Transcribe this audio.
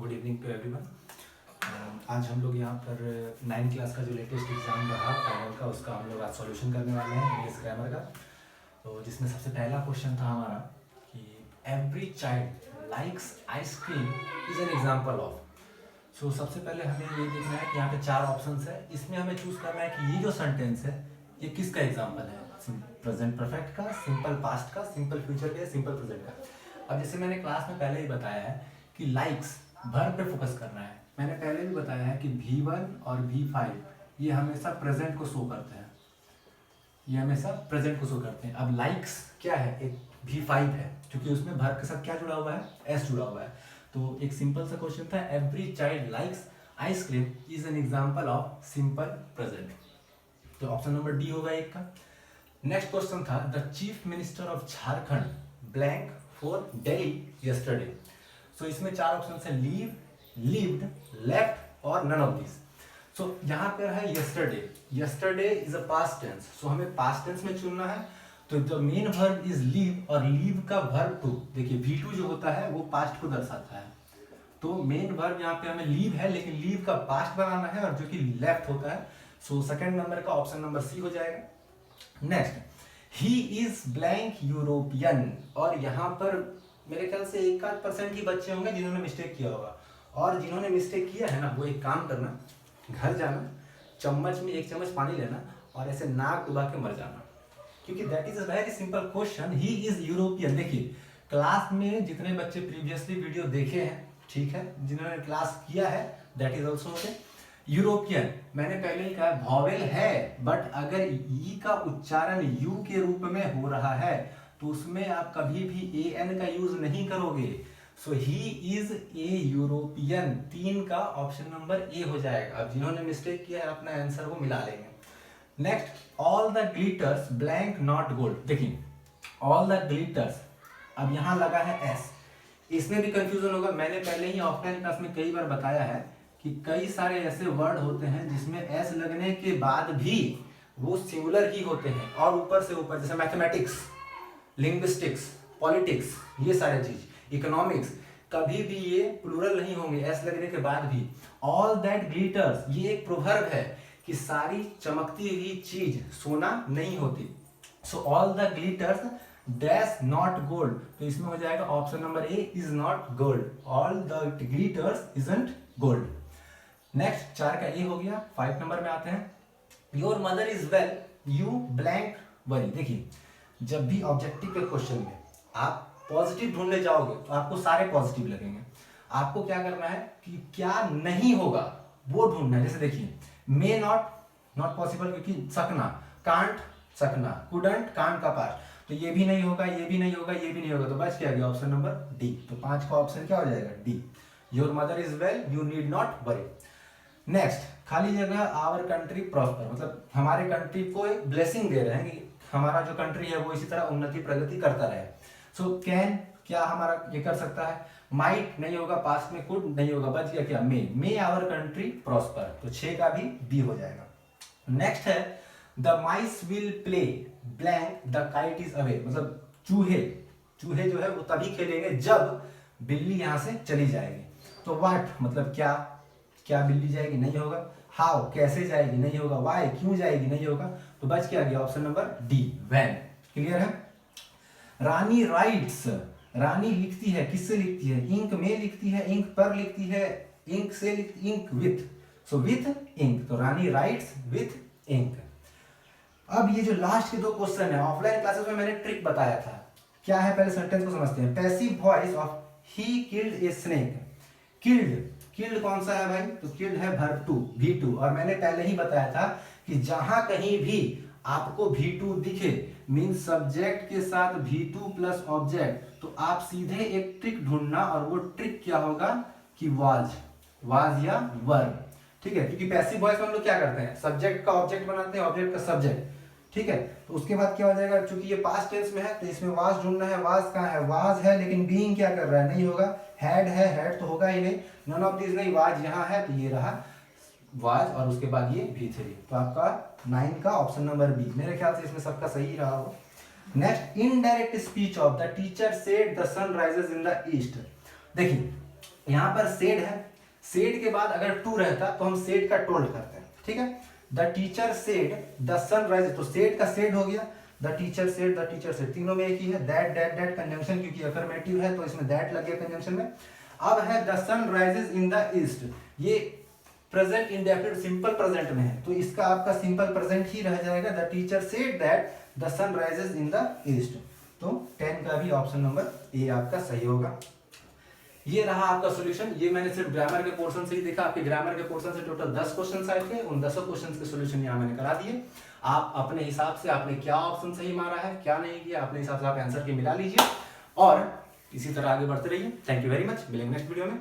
Good evening to everyone. आज हम लोग यहाँ पर 9th क्लास का जो लेटेस्ट एग्ज़ाम रहा फाइनल का, उसका हम लोग आज सॉल्यूशन करने वाले हैं इंग्लिश ग्रामर का। तो जिसमें सबसे पहला क्वेश्चन था हमारा कि every child likes ice cream is an example of. So सबसे पहले हमें ये देखना है कि यहाँ पे 4 ऑप्शंस है, इसमें हमें चूज़ करना है कि ये जो सेंटेंस है ये किसका एग्जाम्पल है, प्रेजेंट परफेक्ट का, सिंपल पास्ट का, सिंपल फ्यूचर का, सिंपल प्रेजेंट का। अब जैसे मैंने क्लास में पहले ही बताया है कि लाइक्स वर्ब पे फोकस करना है। मैंने पहले भी बताया है कि V1 और V5 ये हमेशा प्रेजेंट को शो करते हैं, ये हमेशा प्रेजेंट को शो करते हैं। अब लाइक्स क्या है, एक V5 है क्योंकि उसमें वर्ब के साथ क्या जुड़ा हुआ है, S जुड़ा हुआ है। तो एक सिंपल सा क्वेश्चन था, every child likes ice cream is an example of simple present. तो ऑप्शन नंबर डी होगा एक का। नेक्स्ट क्वेश्चन था, the chief minister of Jharkhand blank for Delhi yesterday. So इसमें 4 ऑप्शन है, लीव, लिव्ड, लेफ्ट और नन ऑफ दिस। सो यहाँ पे है yesterday, yesterday is a past tense, so हमें पास्ट टेंस में चुनना है। तो the main verb is leave और लीव का वर्ब टू, देखिए V2 जो होता है वो पास्ट को दर्शाता है। तो मेन वर्ब यहाँ पे हमें लीव है, लेकिन लीव का पास्ट बनाना है और जो कि लेफ्ट होता है। सो सेकंड नंबर का ऑप्शन नंबर सी हो जाएगा। Next, he is blank European, और यहाँ पर मेरे ख्याल से 1% ही बच्चे होंगे जिन्होंने मिस्टेक किया होगा, और जिन्होंने मिस्टेक किया है ना वो एक काम करना, घर जाना, चम्मच में 1 चम्मच पानी लेना और ऐसे नाक डुबा के मर जाना, क्योंकि that is a very simple question. He is European. देखिए क्लास में जितने बच्चे प्रीवियसली वीडियो देखे हैं, ठीक है, जिन्होंने क्लास किया है, that is also okay. European मैंने पहले ही कहा वॉवेल है, बट अगर ई का उच्चारण यू के रूप में हो रहा है तो उसमें आप कभी भी ए एन का यूज नहीं करोगे। सो ही इज ए यूरोपियन, 3 का ऑप्शन नंबर ए हो जाएगा। अब जिन्होंने मिस्टेक किया है अपना आंसर वो मिला लेंगे। Next, all the glitters blank not gold. देखिए ऑल द ग्लिटर्स, अब यहाँ लगा है एस, इसमें भी कंफ्यूजन होगा। मैंने पहले ही ऑफलाइन क्लास में कई बार बताया है कि कई सारे ऐसे वर्ड होते हैं जिसमें एस लगने के बाद भी वो सिंगुलर ही होते हैं, और ऊपर से ऊपर, जैसे मैथमेटिक्स, लिंग्विस्टिक्स, पॉलिटिक्स, ये सारे चीज, इकोनॉमिक्स, कभी भी ये प्लूरल नहीं होंगे एस लगने के बाद भी। ऑल दैट ग्लिटर्स, ये एक प्रोवर्ब है कि सारी चमकती हुई चीज सोना नहीं होती। So all the glitters dash not gold, तो इसमें हो जाएगा option number A, is not gold. All the glitters isn't gold. Next 4 का ए हो गया। 5 नंबर में आते हैं, your mother is well, you blank worry. देखिए जब भी ऑब्जेक्टिव के क्वेश्चन में आप पॉजिटिव ढूंढने जाओगे तो आपको सारे पॉजिटिव लगेंगे। आपको क्या करना है कि क्या नहीं होगा वो ढूंढना है। जैसे देखिए मे नॉट, नॉट पॉसिबल क्योंकि सकना, कांट सकना, कुडंट कांट का पार्ट, तो ये भी नहीं होगा, ये भी नहीं होगा, ये भी नहीं होगा, तो बच क्या गया ऑप्शन नंबर डी। तो 5 का ऑप्शन क्या हो जाएगा, D. Your mother is well, you need not worry. Next, खाली जगह आवर कंट्री प्रॉस्पर, मतलब हमारे कंट्री को एक ब्लेसिंग दे रहे हैं कि हमारा जो कंट्री है वो इसी तरह उन्नति प्रगति करता रहे। सो कैन, क्या हमारा ये कर सकता है, माइट नहीं होगा, पास्ट में कुड नहीं होगा, बच गया क्या, मे आवर कंट्री प्रॉस्पर, तो 6 का भी बी हो जाएगा। नेक्स्ट है, the mice will play blank the kite is away, मतलब चूहे जो है वो तभी खेलेंगे जब बिल्ली यहाँ से चली जाएगी। तो व्हाट मतलब क्या बिल्ली जाएगी, नहीं होगा। हाउ, कैसे जाएगी, नहीं होगा। वाई, क्यों जाएगी, नहीं होगा। तो बच क्या गया ऑप्शन नंबर डी, वैन। क्लियर है। रानी राइट्स, रानी लिखती है, किससे लिखती है, इंक में लिखती है, इंक पर लिखती है, इंक से लिखती, ink with, so with ink, तो रानी राइट्स विथ इंक। अब ये जो लास्ट के 2 क्वेश्चन है, ऑफलाइन क्लासेस में मैंने ट्रिक बताया था। क्या है, पहले सेंटेंस को समझते हैं। Passive voice of he killed a snake. Killed कौन सा है भाई, तो किल्ड है वर्ब टू, V2, और मैंने पहले ही बताया था कि जहां कहीं भी आपको V2 दिखे, मीन सब्जेक्ट के साथ V2 प्लस ऑब्जेक्ट, तो आप सीधे एक ट्रिक ढूंढना, और वो ट्रिक क्या होगा कि वाज या वर्ब, ठीक है। क्योंकि पैसिव वॉइस में हम लोग क्या करते हैं, सब्जेक्ट का ऑब्जेक्ट बनाते हैं, ऑब्जेक्ट का सब्जेक्ट, ठीक है। तो उसके बाद क्या हो जाएगा, क्योंकि ये पास्ट टेंस में है तो इसमें वाज ढूंढना है। वाज कहाँ है, वाज है, लेकिन बीइंग क्या कर रहा है, नहीं होगा। हैड है, हैड तो होगा ही नहीं। नन ऑफ दिस नहीं, वाज यहाँ है तो ये रहा वाज, और उसके बाद ये V3, तो आपका 9 का ऑप्शन नंबर बी। मेरे ख्याल से इसमें सबका सही रहा हो। Next, indirect speech of the teacher said the sun rises in the east. देखिए यहाँ पर सेड है, सेड के बाद अगर टू रहता तो हम सेड का टोल्ड करते हैं, ठीक है। The teacher said the sun rises, तो सेड का सेड हो गया, द टीचर सेड, तीनों में एक ही है। दैट कंजंक्शन, क्योंकि अफर्मेटिव है तो इसमें दैट लग गया कंजंक्शन में। अब है the sun rises in the east, ये प्रेजेंट इंडेफिनिट सिंपल प्रेजेंट में है तो इसका आपका सिंपल प्रेजेंट ही रह जाएगा। The teacher said that the sun rises in the east, तो 10 का भी ऑप्शन नंबर ए आपका सही होगा। ये रहा आपका सॉल्यूशन। ये मैंने सिर्फ ग्रामर के पोर्शन से ही देखा, आपके ग्रामर के पोर्शन से टोटल 10 क्वेश्चन आए थे, उन 10 क्वेश्चन के सॉल्यूशन यहाँ मैंने करा दिए। आप अपने हिसाब से आपने क्या ऑप्शन सही मारा है, क्या नहीं किया, अपने हिसाब से आप आंसर के मिला लीजिए और इसी तरह आगे बढ़ते रहिए। थैंक यू वेरी मच, मिलेंगे नेक्स्ट वीडियो में।